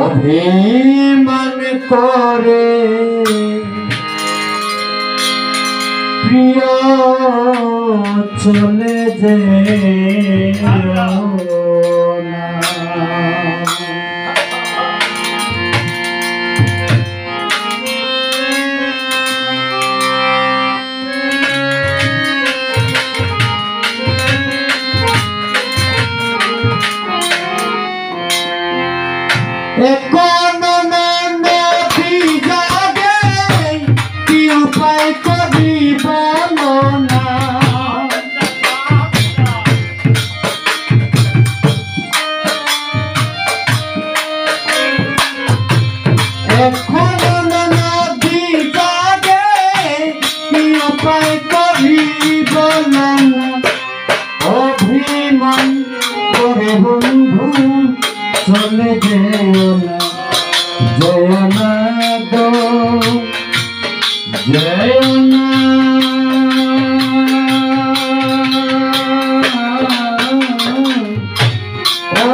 অভিমান করে প্রিয় চলে যেও না। এখনো নদী জাগে কি উপায় করি বলো না। এখনো নদী জাগে কি উপায় করি বলো না। অভিমান করে বন্ধু চলে যেও না, যেও না গো, যেও না।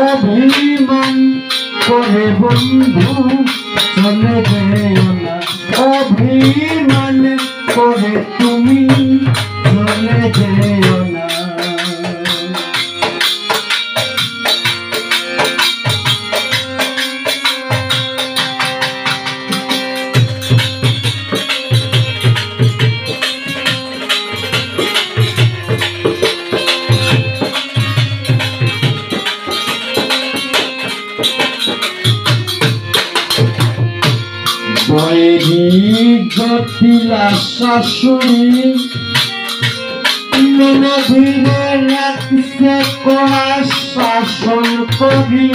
অভিমান করে বন্ধু চলে যেও না, অভিমান করে তুমি চলে যেও না। বৈরী জটিলা শাশুড়ি নদীরে রাখছে কড়া শাসন করি,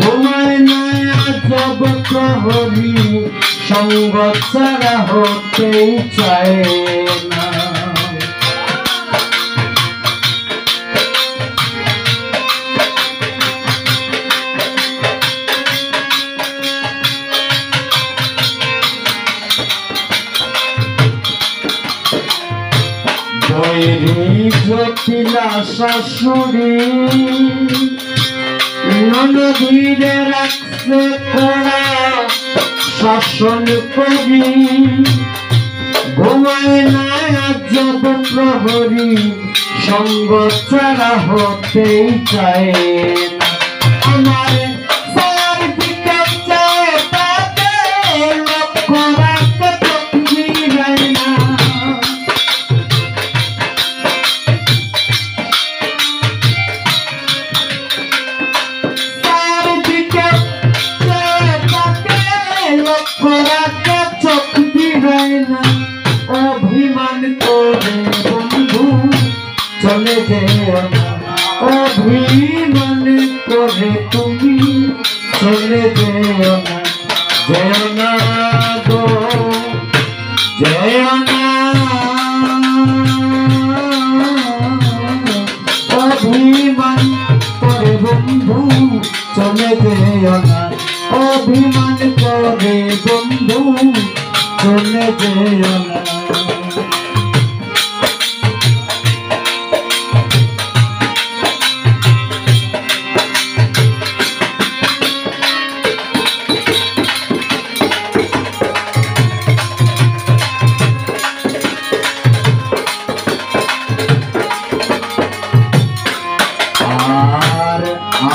ঘুমায় নাই আজব প্রহরী, সঙ্গ ছাড়া হতেই চায় না। বৈরী জটিলা শাশুড়ি নদীরে রাখছে কড়া শাসন করি, ঘুমায় না আজব প্রহরী, সঙ্গ ছাড়া হতেই চায় না। আমার চারদিকে চায় তাতে লক্ষ্য রাখতে ফিরায় না। অভিমান করে বন্ধু চলে যেও না, অভিমান করে তুমি চলে যেও না, যেও না গো, যেও না। অভিমান করে বন্ধু চলে যেও না, অভিমান করে বন্ধু চলে যেও না। আর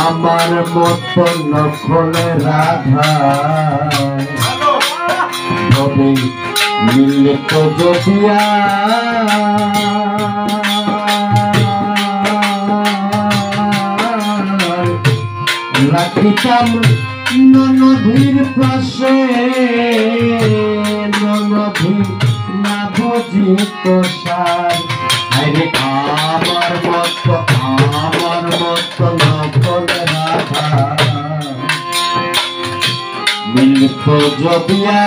আমার মতো নকল রাধা তবে মিলিত যদিয়া রাখিতাম ননভীর পাশে, ননভী না বুঝিত সার। আরে আমার মতো নকল রাধা মিলিত যদিয়া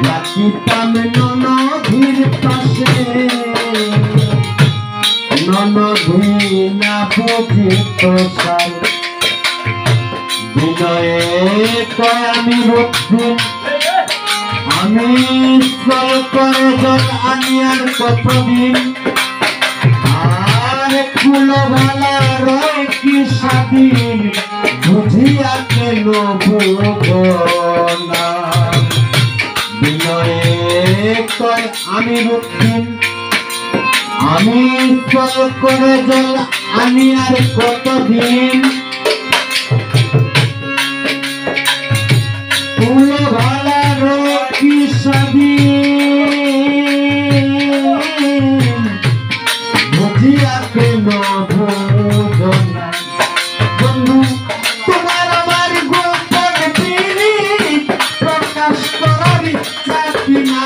রাখিতাম ননভীর পাশে, ননভী না বুঝিত সার। বিনয়ে কয় আমি রক্তিম আমি চল করে জল আনি আর কতদিন আর ফুল ভালা রয় কি স্বাধীন বুঝিয়া কেন ভুবনা বিনয়ে কয় আমি রক্তিম আমি চল করে জল আনি আর কতদিন ফুল ভালা রয় কি স্বাধীন বুঝিয়া কেন ভুবনা বন্ধু তোমার আমার গোপন পীড়িত প্রকাশ করার ইচ্ছা কিনা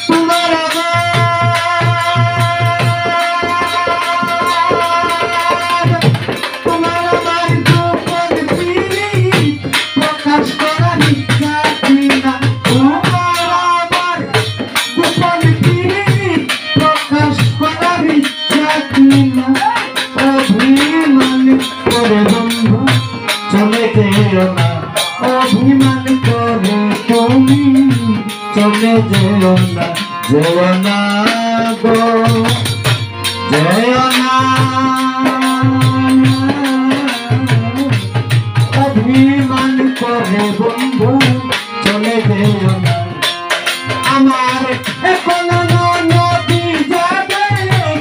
তোমার আমার গোপন পীড়িত প্রকাশ করার ইচ্ছা কিনা চলে যেও না অভিমান করে তুমি চলে যেও না গো যেও না অভিমান করে বন্ধু চলে যেও না আমার এখন নদী যাবে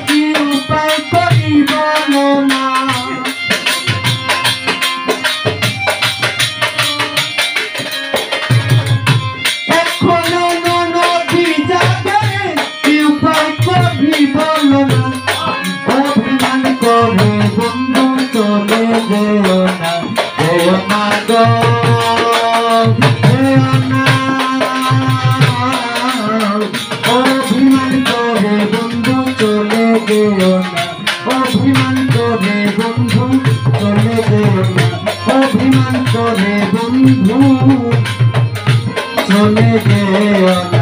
কি উপায় করি বলো না অভিমান করে বন্ধু চলে যেও না গো যেও না অভিমান করে বন্ধু চলে যেও না অভিমান করে বন্ধু চলে যেও না অভিমান করে বন্ধু চলে যেও না